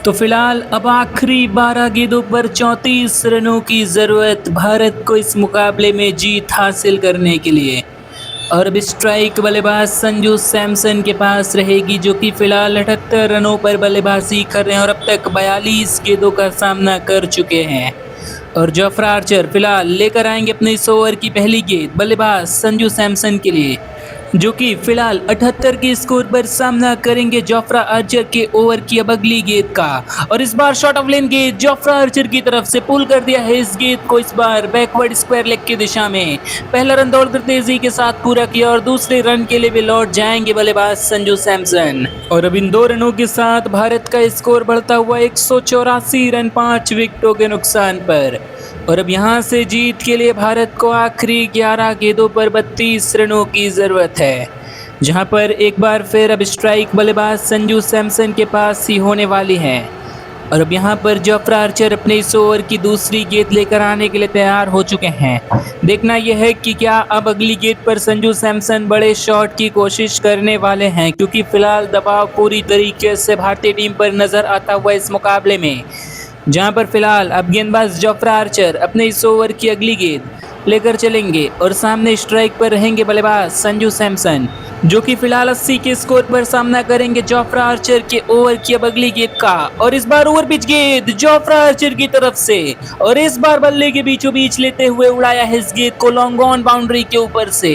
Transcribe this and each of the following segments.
तो फिलहाल अब आखिरी 12 गेंदों पर 34 रनों की ज़रूरत भारत को इस मुकाबले में जीत हासिल करने के लिए। और अब स्ट्राइक बल्लेबाज संजू सैमसन के पास रहेगी, जो कि फिलहाल 78 रनों पर बल्लेबाजी कर रहे हैं और अब तक 42 गेंदों का सामना कर चुके हैं। और जोफ्रा आर्चर फिलहाल लेकर आएंगे अपने इस ओवर की पहली गेंद बल्लेबाज संजू सैमसन के लिए, जो कि फिलहाल 78 के स्कोर पर सामना करेंगे जोफ्रा आर्चर के ओवर की अब अगली गेंद का। और इस बार शॉट ऑफ लेन गेंद जोफ्रा आर्चर की तरफ से पुल कर दिया है इस गेंद को, इस बार बैकवर्ड स्क्वायर लेग की दिशा में। पहला रन दौड़कर तेजी के साथ पूरा किया और दूसरे रन के लिए भी लौट जाएंगे बल्लेबाज संजू सैमसन। और अब इन 2 रनों के साथ भारत का स्कोर बढ़ता हुआ 184 रन 5 विकेटों के नुकसान पर। और अब यहां से जीत के लिए भारत को आखिरी 11 गेंदों पर 32 रनों की ज़रूरत है, जहां पर एक बार फिर अब स्ट्राइक बल्लेबाज संजू सैमसन के पास ही होने वाली है। और अब यहां पर जोफ्रा आर्चर अपने इस ओवर की दूसरी गेंद लेकर आने के लिए तैयार हो चुके हैं। देखना यह है कि क्या अब अगली गेंद पर संजू सैमसन बड़े शॉट की कोशिश करने वाले हैं, क्योंकि फिलहाल दबाव पूरी तरीके से भारतीय टीम पर नजर आता हुआ इस मुकाबले में, जहां पर फिलहाल अब गेंदबाज जोफ्रा आर्चर अपने इस ओवर की अगली गेंद लेकर चलेंगे और सामने स्ट्राइक पर रहेंगे बल्लेबाज संजू सैमसन, जो कि फिलहाल 80 के स्कोर पर सामना करेंगे जोफ्रा आर्चर के ओवर की अब अगली गेंद का। और इस बार ओवर पिच गेंद जोफ्रा आर्चर की तरफ से, और इस बार बल्ले के बीचों बीच लेते हुए उड़ाया है इस गेंद को लॉन्ग ऑन बाउंड्री के ऊपर से।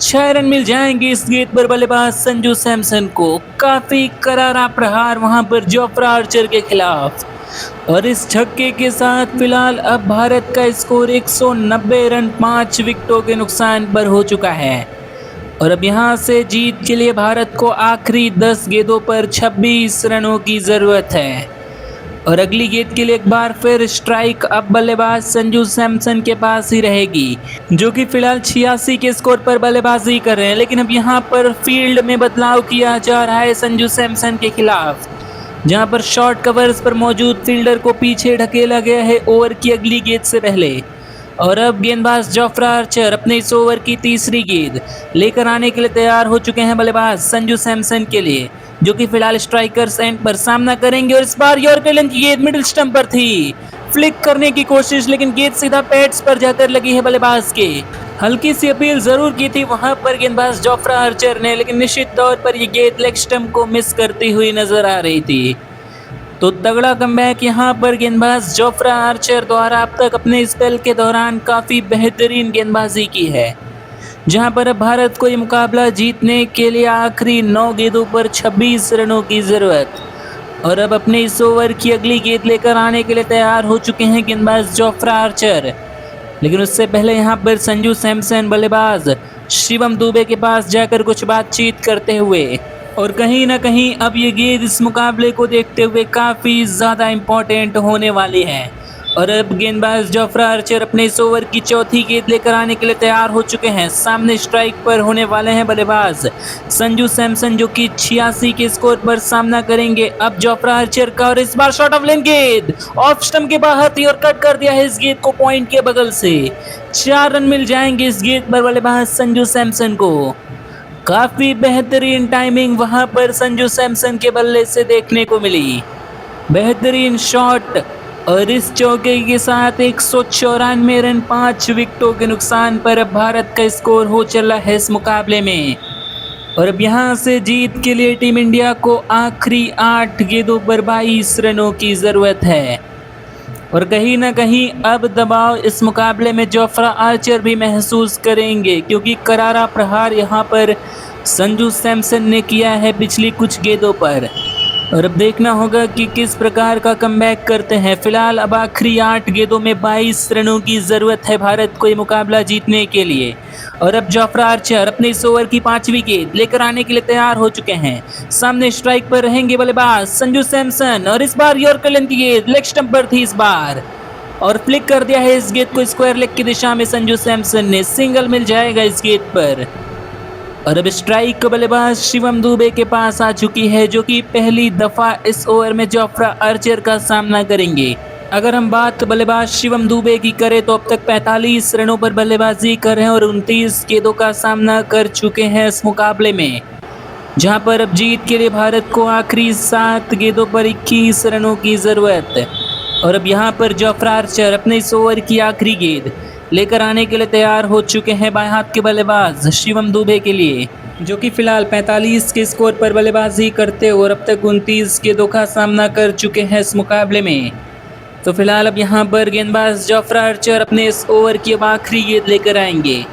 6 रन मिल जाएंगे इस गेंद पर बल्लेबाज संजू सैमसन को। काफी करारा प्रहार वहां पर जोफ्रा आर्चर के खिलाफ। और इस छक्के के साथ फिलहाल अब भारत का स्कोर 190 रन 5 विकेटों के नुकसान पर हो चुका है। और अब यहां से जीत के लिए भारत को आखिरी 10 गेंदों पर 26 रनों की ज़रूरत है। और अगली गेंद के लिए एक बार फिर स्ट्राइक अब बल्लेबाज संजू सैमसन के पास ही रहेगी, जो कि फिलहाल 86 के स्कोर पर बल्लेबाजी कर रहे हैं। लेकिन अब यहां पर फील्ड में बदलाव किया जा रहा है संजू सैमसन के खिलाफ, जहां पर शॉर्ट कवर्स पर मौजूद फील्डर को पीछे ढकेला गया है ओवर की अगली गेंद से पहले। और अब गेंदबाज जोफ्रा आर्चर अपने इस ओवर की तीसरी गेंद लेकर आने के लिए तैयार हो चुके हैं बल्लेबाज संजू सैमसन के लिए, जो कि फिलहाल स्ट्राइकर्स एंड पर सामना करेंगे। और इस बार यॉर्कर लेंथ की गेंद मिडिल स्टंप पर थी, फ्लिक करने की कोशिश, लेकिन गेंद सीधा पैड्स पर जाकर लगी है बल्लेबाज के। हल्की सी अपील जरूर की थी वहां पर गेंदबाज जोफ्रा आर्चर ने, लेकिन निश्चित तौर पर यह गेंद लेग स्टंप को मिस करती हुई नजर आ रही थी। तो तगड़ा कमबैक यहां पर गेंदबाज जोफ्रा आर्चर द्वारा अब तक अपने स्पेल के दौरान काफ़ी बेहतरीन गेंदबाजी की है, जहां पर अब भारत को ये मुकाबला जीतने के लिए आखिरी 9 गेंदों पर 26 रनों की ज़रूरत। और अब अपने इस ओवर की अगली गेंद लेकर आने के लिए तैयार हो चुके हैं गेंदबाज जोफ्रा आर्चर। लेकिन उससे पहले यहां पर संजू सैमसन बल्लेबाज शिवम दुबे के पास जाकर कुछ बातचीत करते हुए, और कहीं ना कहीं अब ये गेंद इस मुकाबले को देखते हुए काफ़ी ज़्यादा इम्पोर्टेंट होने वाली है। और अब गेंदबाज जोफ्रा आर्चर अपने इस ओवर की चौथी गेंद लेकर आने के लिए तैयार हो चुके हैं। सामने स्ट्राइक पर होने वाले हैं बल्लेबाज संजू सैमसन, जो कि 86 के स्कोर पर सामना करेंगे अब जोफ्रा आर्चर का। और इस बार शॉट ऑफ लेन गेंद ऑफ स्टंप के बाहर थी और कट कर दिया है इस गेंद को पॉइंट के बगल से। 4 रन मिल जाएंगे इस गेंद पर बल्लेबाज संजू सैमसन को। काफ़ी बेहतरीन टाइमिंग वहां पर संजू सैमसन के बल्ले से देखने को मिली, बेहतरीन शॉट। और इस चौके के साथ 194 रन 5 विकेटों के नुकसान पर अब भारत का स्कोर हो चला है इस मुकाबले में। और अब यहां से जीत के लिए टीम इंडिया को आखिरी 8 गेंदों पर 22 रनों की ज़रूरत है। और कहीं ना कहीं अब दबाव इस मुकाबले में जोफ्रा आर्चर भी महसूस करेंगे, क्योंकि करारा प्रहार यहां पर संजू सैमसन ने किया है पिछली कुछ गेंदों पर। और अब देखना होगा कि किस प्रकार का कमबैक करते हैं। फिलहाल अब आखिरी 8 गेंदों में 22 रनों की ज़रूरत है भारत को ये मुकाबला जीतने के लिए। और अब जोफ्रा आर्चर अपने इस ओवर की 5वीं गेंद लेकर आने के लिए तैयार हो चुके हैं। सामने स्ट्राइक पर रहेंगे बल्लेबाज संजू सैमसन, और इस बार यॉर्कर लेंथ की गेंद लेग स्टंप पर थी इस बार, और फ्लिक कर दिया है इस गेंद को स्क्वायर लेग की दिशा में संजू सैमसन ने। सिंगल मिल जाएगा इस गेंद पर। और अब स्ट्राइक बल्लेबाज शिवम दुबे के पास आ चुकी है, जो कि पहली दफ़ा इस ओवर में जोफ्रा आर्चर का सामना करेंगे। अगर हम बात बल्लेबाज शिवम दुबे की करें तो अब तक 45 रनों पर बल्लेबाजी कर रहे हैं और 29 गेंदों का सामना कर चुके हैं इस मुकाबले में। जहां पर अब जीत के लिए भारत को आखिरी 7 गेंदों पर 21 रनों की ज़रूरत है। और अब यहां पर जोफ्रा आर्चर अपने इस ओवर की आखिरी गेंद लेकर आने के लिए तैयार हो चुके हैं बाएं हाथ के बल्लेबाज शिवम दुबे के लिए, जो कि फिलहाल 45 के स्कोर पर बल्लेबाजी करते और अब तक 29 गेंदों का सामना कर चुके हैं इस मुकाबले में। तो फिलहाल अब यहां पर गेंदबाज जोफ्रा आर्चर अपने इस ओवर की अब आखिरी गेंद लेकर आएंगे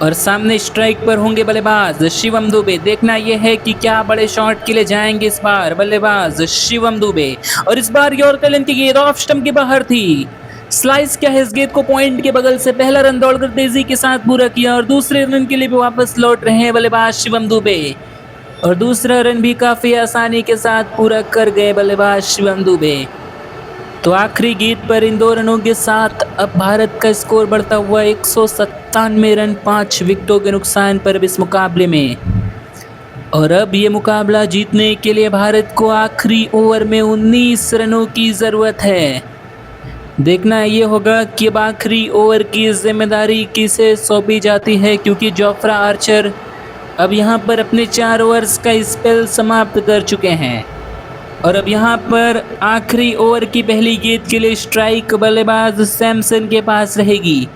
और सामने स्ट्राइक पर होंगे बल्लेबाज शिवम दुबे। देखना यह है कि क्या बड़े शॉट के लिए जाएंगे इस बार बल्लेबाज शिवम दुबे। और इस बार यॉर्कर की गेंद ऑफ स्टंप के बाहर थी। स्लाइस क्या है इस गेंद को पॉइंट के बगल से पहला रन दौड़कर तेजी के साथ पूरा किया और दूसरे रन के लिए भी वापस लौट रहे हैं बल्लेबाज शिवम दुबे और दूसरा रन भी काफी आसानी के साथ पूरा कर गए बल्लेबाज शिवम दुबे। तो आखिरी गेंद पर इन 2 रनों के साथ अब भारत का स्कोर बढ़ता हुआ 197 रन 5 विकेटों के नुकसान पर इस मुकाबले में। और अब ये मुकाबला जीतने के लिए भारत को आखिरी ओवर में 19 रनों की ज़रूरत है। देखना ये होगा कि अब आखिरी ओवर की जिम्मेदारी किसे सौंपी जाती है, क्योंकि जोफ्रा आर्चर अब यहाँ पर अपने 4 ओवर्स का स्पेल समाप्त कर चुके हैं। और अब यहाँ पर आखिरी ओवर की पहली गेंद के लिए स्ट्राइक बल्लेबाज सैमसन के पास रहेगी,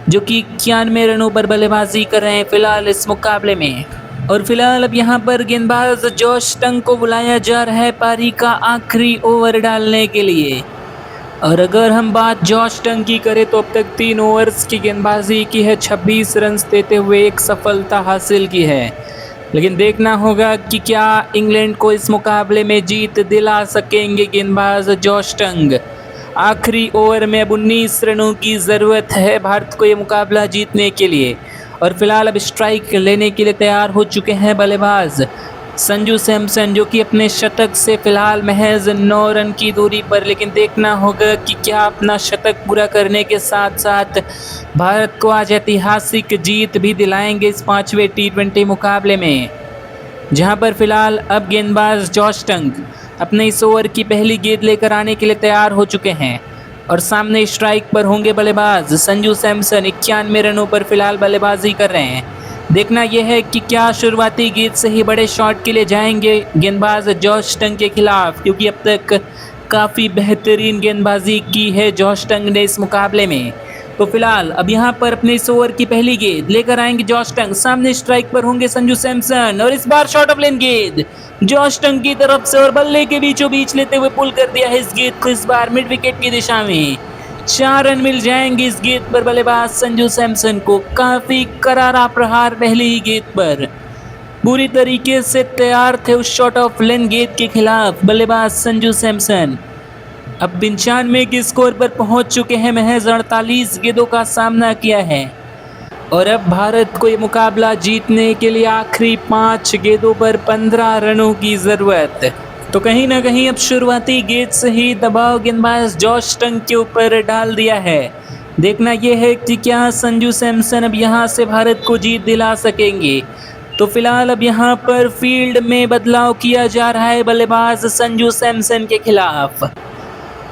जो कि 91 रनों पर बल्लेबाजी कर रहे हैं फिलहाल इस मुकाबले में। और फिलहाल अब यहाँ पर गेंदबाज जोश टंग को बुलाया जा रहा है पारी का आखिरी ओवर डालने के लिए। और अगर हम बात जोश टंग की करें तो अब तक 3 ओवर्स की गेंदबाजी की है, 26 रन देते हुए एक सफलता हासिल की है। लेकिन देखना होगा कि क्या इंग्लैंड को इस मुकाबले में जीत दिला सकेंगे गेंदबाज जोश टंग। आखिरी ओवर में अब 19 रनों की ज़रूरत है भारत को ये मुकाबला जीतने के लिए। और फिलहाल अब स्ट्राइक लेने के लिए तैयार हो चुके हैं बल्लेबाज संजू सैमसन, जो कि अपने शतक से फिलहाल महज 9 रन की दूरी पर। लेकिन देखना होगा कि क्या अपना शतक पूरा करने के साथ साथ भारत को आज ऐतिहासिक जीत भी दिलाएंगे इस 5वें T20 मुकाबले में, जहां पर फिलहाल अब गेंदबाज जोश टंग अपने इस ओवर की पहली गेंद लेकर आने के लिए तैयार हो चुके हैं। और सामने स्ट्राइक पर होंगे बल्लेबाज संजू सैमसन, 91 रनों पर फिलहाल बल्लेबाजी कर रहे हैं। देखना यह है कि क्या शुरुआती गेंद से ही बड़े शॉट के लिए जाएंगे गेंदबाज जोश टंग के खिलाफ, क्योंकि अब तक काफ़ी बेहतरीन गेंदबाजी की है जोश टंग ने इस मुकाबले में। तो फिलहाल अब यहाँ पर अपने इस ओवर की पहली गेंद लेकर आएंगे जोश टंग। सामने स्ट्राइक पर होंगे संजू सैमसन और इस बार शॉर्ट ऑफ लेन गेंद जोश टंग की तरफ से और बल्ले के बीचों बीच लेते हुए पुल कर दिया है इस गेंद को इस बार मिड विकेट की दिशा में। 4 रन मिल जाएंगे इस गेंद पर बल्लेबाज संजू सैमसन को। काफी करारा प्रहार पहली ही गेंद पर, पूरी तरीके से तैयार थे उस शॉट ऑफ लेन गेंद के खिलाफ बल्लेबाज संजू सैमसन। अब 95 के स्कोर पर पहुंच चुके हैं, महज 48 गेंदों का सामना किया है। और अब भारत को ये मुकाबला जीतने के लिए आखिरी 5 गेंदों पर 15 रनों की ज़रूरत। तो कहीं ना कहीं अब शुरुआती गेंद से ही दबाव गेंदबाज जोश टंग के ऊपर डाल दिया है। देखना यह है कि क्या संजू सैमसन अब यहां से भारत को जीत दिला सकेंगे। तो फिलहाल अब यहां पर फील्ड में बदलाव किया जा रहा है बल्लेबाज संजू सैमसन के खिलाफ,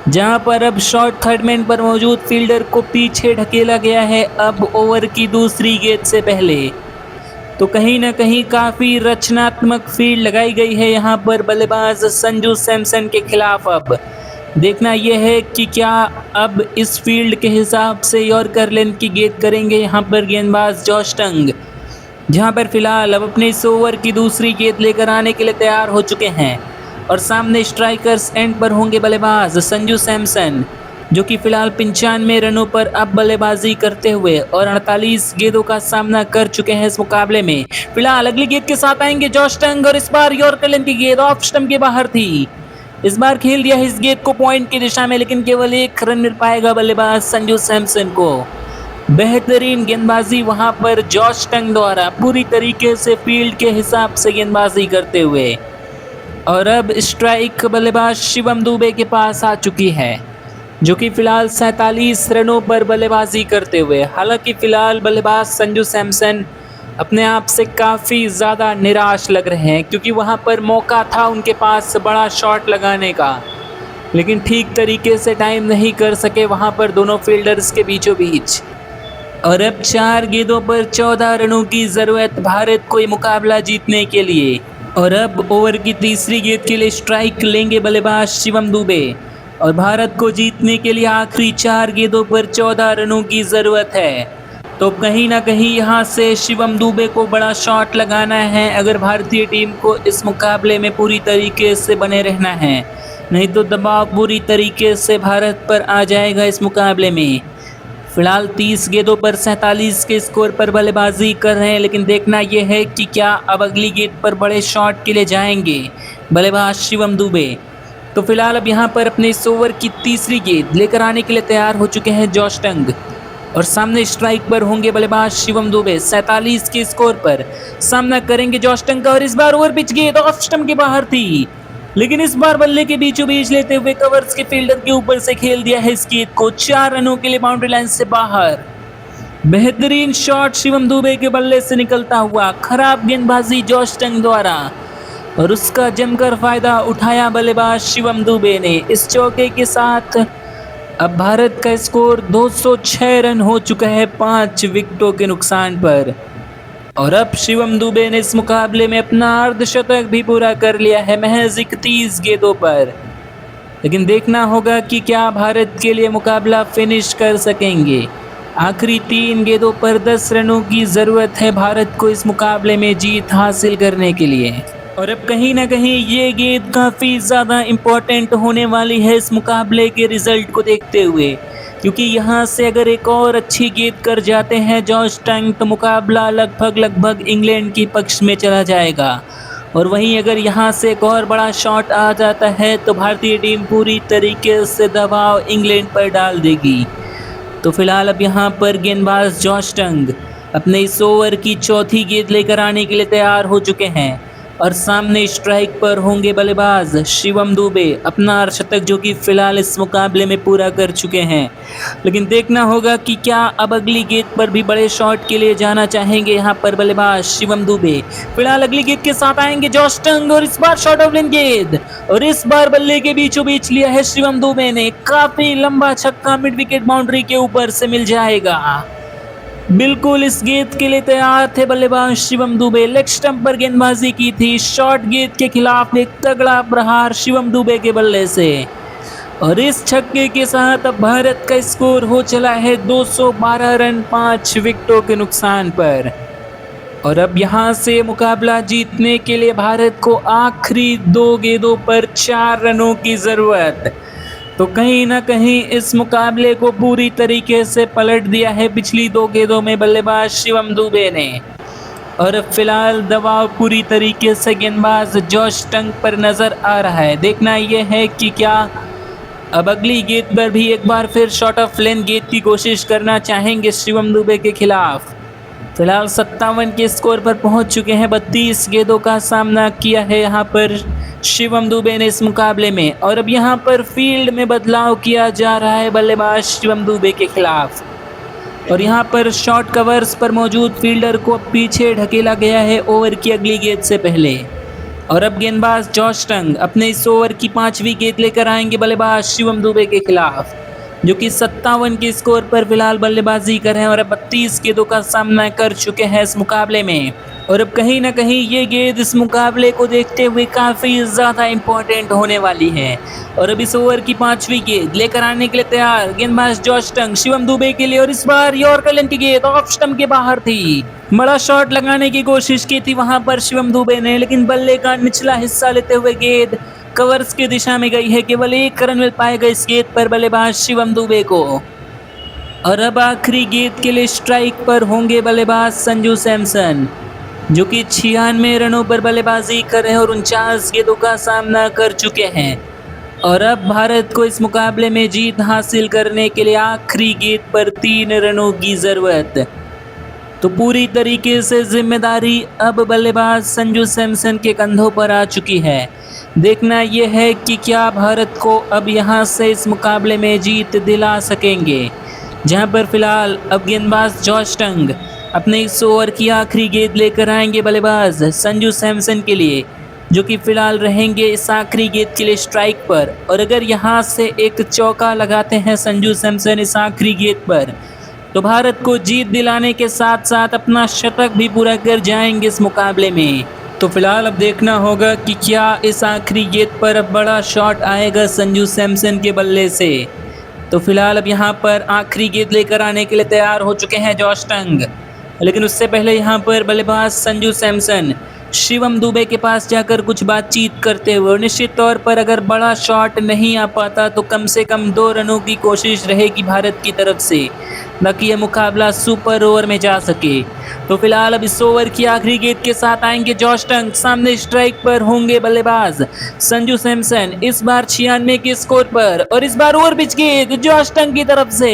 जहां पर अब शॉर्ट थर्ड मैन पर मौजूद फील्डर को पीछे ढकेला गया है अब ओवर की दूसरी गेंद से पहले। तो कहीं ना कहीं काफ़ी रचनात्मक फील्ड लगाई गई है यहाँ पर बल्लेबाज संजू सैमसन के खिलाफ। अब देखना यह है कि क्या अब इस फील्ड के हिसाब से यॉर्कर लेन की गेंद करेंगे यहाँ पर गेंदबाज जोश टंग, जहाँ पर फिलहाल अब अपने इस ओवर की दूसरी गेंद लेकर आने के लिए तैयार हो चुके हैं। और सामने स्ट्राइकर्स एंड पर होंगे बल्लेबाज संजू सैमसन, जो कि फिलहाल 95 रनों पर अब बल्लेबाजी करते हुए और 48 गेंदों का सामना कर चुके हैं इस मुकाबले में। फिलहाल अगली गेंद के साथ आएंगे जोश टंग और इस बार यॉर्कर लेन की गेंद ऑफ स्टंप के बाहर थी। इस बार खेल दिया इस गेंद को पॉइंट की दिशा में, लेकिन केवल 1 रन मिल पाएगा बल्लेबाज संजू सैमसन को। बेहतरीन गेंदबाजी वहां पर जोश टंग द्वारा पूरी तरीके से फील्ड के हिसाब से गेंदबाजी करते हुए। और अब स्ट्राइक बल्लेबाज शिवम दुबे के पास आ चुकी है, जो कि फिलहाल 47 रनों पर बल्लेबाजी करते हुए। हालांकि फिलहाल बल्लेबाज संजू सैमसन अपने आप से काफ़ी ज़्यादा निराश लग रहे हैं, क्योंकि वहां पर मौका था उनके पास बड़ा शॉट लगाने का, लेकिन ठीक तरीके से टाइम नहीं कर सके वहां पर दोनों फील्डर्स के बीचों बीच। और अब 4 गेंदों पर 14 रनों की ज़रूरत भारत को ये मुकाबला जीतने के लिए। और अब ओवर की तीसरी गेंद के लिए स्ट्राइक लेंगे बल्लेबाज शिवम दुबे और भारत को जीतने के लिए आखिरी 4 गेंदों पर 14 रनों की ज़रूरत है। तो कहीं ना कहीं यहाँ से शिवम दुबे को बड़ा शॉट लगाना है अगर भारतीय टीम को इस मुकाबले में पूरी तरीके से बने रहना है, नहीं तो दबाव पूरी तरीके से भारत पर आ जाएगा इस मुकाबले में। फिलहाल 30 गेंदों पर 47 के स्कोर पर बल्लेबाजी कर रहे हैं, लेकिन देखना यह है कि क्या अब अगली गेंद पर बड़े शॉट के लिए जाएंगे बल्लेबाज शिवम दुबे। तो फिलहाल अब यहाँ पर अपने इस ओवर की तीसरी गेंद लेकर आने के लिए तैयार हो चुके हैं जॉश टंग और सामने स्ट्राइक पर होंगे बल्लेबाज शिवम दुबे। 47 के स्कोर पर सामना करेंगे जॉश टंग का और इस बार ओवर पिच गेंद ऑफ स्टंप के बाहर थी, लेकिन इस बार बल्ले के बीचों बीच लेते हुए कवर्स के फील्डर के ऊपर से खेल दिया है इस गेंद को 4 रनों के लिए बाउंड्री लाइन से बाहर। बेहतरीन शॉट शिवम दुबे के बल्ले से निकलता हुआ, खराब गेंदबाजी जॉश टंग द्वारा और उसका जमकर फायदा उठाया बल्लेबाज शिवम दुबे ने। इस चौके के साथ अब भारत का स्कोर 206 रन हो चुका है 5 विकेटों के नुकसान पर और अब शिवम दुबे ने इस मुकाबले में अपना अर्धशतक भी पूरा कर लिया है महज 31 गेंदों पर। लेकिन देखना होगा कि क्या भारत के लिए मुकाबला फिनिश कर सकेंगे। आखिरी 3 गेंदों पर 10 रनों की ज़रूरत है भारत को इस मुकाबले में जीत हासिल करने के लिए और अब कहीं ना कहीं ये गेंद काफ़ी ज़्यादा इम्पोर्टेंट होने वाली है इस मुकाबले के रिज़ल्ट को देखते हुए, क्योंकि यहाँ से अगर एक और अच्छी गेंद कर जाते हैं जॉश टंग तो मुकाबला लगभग इंग्लैंड की पक्ष में चला जाएगा और वहीं अगर यहाँ से एक और बड़ा शॉट आ जाता है तो भारतीय टीम पूरी तरीके से दबाव इंग्लैंड पर डाल देगी। तो फिलहाल अब यहाँ पर गेंदबाज जॉश टंग अपने इस ओवर की चौथी गेंद लेकर आने के लिए तैयार हो चुके हैं और सामने स्ट्राइक पर होंगे बल्लेबाज शिवम दुबे, अपना अर्धशतक जो कि फिलहाल इस मुकाबले में पूरा कर चुके हैं। लेकिन देखना होगा कि क्या अब अगली गेंद पर भी बड़े शॉट के लिए जाना चाहेंगे यहाँ पर बल्लेबाज शिवम दुबे। फिलहाल अगली गेंद के साथ आएंगे जॉश टंग और इस बार शॉर्ट ऑफ लेन गेंद और इस बार बल्ले के बीचों बीच लिया है शिवम दुबे ने। काफी लंबा छक्का मिड विकेट बाउंड्री के ऊपर से मिल जाएगा। बिल्कुल इस गेंद के लिए तैयार थे बल्लेबाज शिवम दुबे। लेग स्टंप पर गेंदबाजी की थी, शॉर्ट गेंद के खिलाफ एक तगड़ा प्रहार शिवम दुबे के बल्ले से और इस छक्के के साथ अब भारत का स्कोर हो चला है 212 रन 5 विकेटों के नुकसान पर और अब यहां से मुकाबला जीतने के लिए भारत को आखिरी 2 गेंदों पर 4 रनों की जरूरत। तो कहीं ना कहीं इस मुकाबले को पूरी तरीके से पलट दिया है पिछली 2 गेंदों में बल्लेबाज शिवम दुबे ने और अब फिलहाल दबाव पूरी तरीके से गेंदबाज जॉश टंग पर नज़र आ रहा है। देखना यह है कि क्या अब अगली गेंद पर भी एक बार फिर शॉर्ट ऑफ लेन गेंद की कोशिश करना चाहेंगे शिवम दुबे के खिलाफ। फिलहाल 57 के स्कोर पर पहुंच चुके हैं। 32 गेंदों का सामना किया है यहाँ पर शिवम दुबे ने इस मुकाबले में और अब यहाँ पर फील्ड में बदलाव किया जा रहा है बल्लेबाज शिवम दुबे के खिलाफ और यहाँ पर शॉर्ट कवर्स पर मौजूद फील्डर को पीछे ढकेला गया है ओवर की अगली गेंद से पहले और अब गेंदबाज जॉश टंग अपने इस ओवर की 5वीं गेंद लेकर आएंगे बल्लेबाज शिवम दुबे के खिलाफ, जो कि 57 के स्कोर पर फिलहाल बल्लेबाजी कर रहे हैं और अब 32 गेंदों का सामना कर चुके हैं इस मुकाबले में और अब कहीं ना कहीं ये गेंद इस मुकाबले को देखते हुए काफ़ी ज़्यादा इम्पोर्टेंट होने वाली है और अब इस ओवर की 5वीं गेंद लेकर आने के लिए तैयार गेंदबाज जॉश टंग शिवम दुबे के लिए और इस बार यॉर्कर लेन की गेंद ऑफ स्टंप के बाहर थी। बड़ा शॉट लगाने की कोशिश की थी वहां पर शिवम दुबे ने, लेकिन बल्ले का निचला हिस्सा लेते हुए गेंद कवर्स की दिशा में गई है। केवल 1 रन मिल पाएगा इस गेंद पर बल्लेबाज शिवम दुबे को और अब आखिरी गेंद के लिए स्ट्राइक पर होंगे बल्लेबाज संजू सैमसन, जो कि 96 रनों पर बल्लेबाजी कर रहे हैं और 49 गेंदों का सामना कर चुके हैं और अब भारत को इस मुकाबले में जीत हासिल करने के लिए आखिरी गेंद पर 3 रनों की ज़रूरत। तो पूरी तरीके से जिम्मेदारी अब बल्लेबाज संजू सैमसन के कंधों पर आ चुकी है। देखना यह है कि क्या भारत को अब यहां से इस मुकाबले में जीत दिला सकेंगे, जहां पर फिलहाल अब गेंदबाज जॉश टंग अपने इस ओवर की आखिरी गेंद लेकर आएंगे बल्लेबाज संजू सैमसन के लिए, जो कि फिलहाल रहेंगे इस आखिरी गेंद के लिए स्ट्राइक पर और अगर यहां से एक चौका लगाते हैं संजू सैमसन इस आखिरी गेंद पर तो भारत को जीत दिलाने के साथ साथ अपना शतक भी पूरा कर जाएंगे इस मुकाबले में। तो फिलहाल अब देखना होगा कि क्या इस आखिरी गेंद पर अब बड़ा शॉट आएगा संजू सैमसन के बल्ले से। तो फिलहाल अब यहाँ पर आखिरी गेंद लेकर आने के लिए तैयार हो चुके हैं जॉश टंग, लेकिन उससे पहले यहाँ पर बल्लेबाज संजू सैमसन शिवम दुबे के पास जाकर कुछ बातचीत करते हुए, निश्चित तौर पर अगर बड़ा शॉट नहीं आ पाता तो कम से कम 2 रनों की कोशिश रहेगी भारत की तरफ से, ताकि यह मुकाबला सुपर ओवर में जा सके। तो फिलहाल अब इस ओवर की आखिरी गेंद के साथ आएंगे जॉश टंग, सामने स्ट्राइक पर होंगे बल्लेबाज संजू सैमसन, इस बार 96 के स्कोर पर, और इस बार ओवर पिच गेंद जॉश टंग की तरफ से,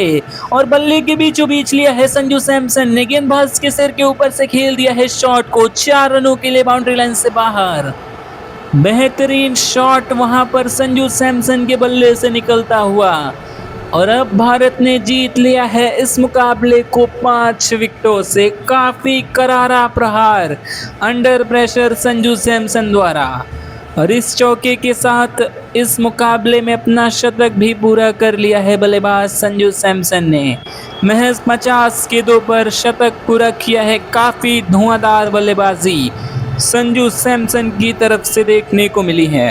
और बल्ले के बीचों बीच लिया है संजू सैमसन ने, गेंदबाज के सिर के ऊपर से खेल दिया है शॉट को 4 रनों के लिए बाउंड्री लाइन से बाहर। बेहतरीन शॉट वहां पर संजू सैमसन के बल्ले से निकलता हुआ, और अब भारत ने जीत लिया है इस मुकाबले को 5 विकेटों से। काफी करारा प्रहार अंडर प्रेशर संजू सैमसन द्वारा, और इस चौके के साथ इस मुकाबले में अपना शतक भी पूरा कर लिया है बल्लेबाज संजू सैमसन ने। महज 50 गेंदों पर शतक पूरा किया है। काफी धुआंधार बल्लेबाजी संजू सैमसन की तरफ से देखने को मिली है।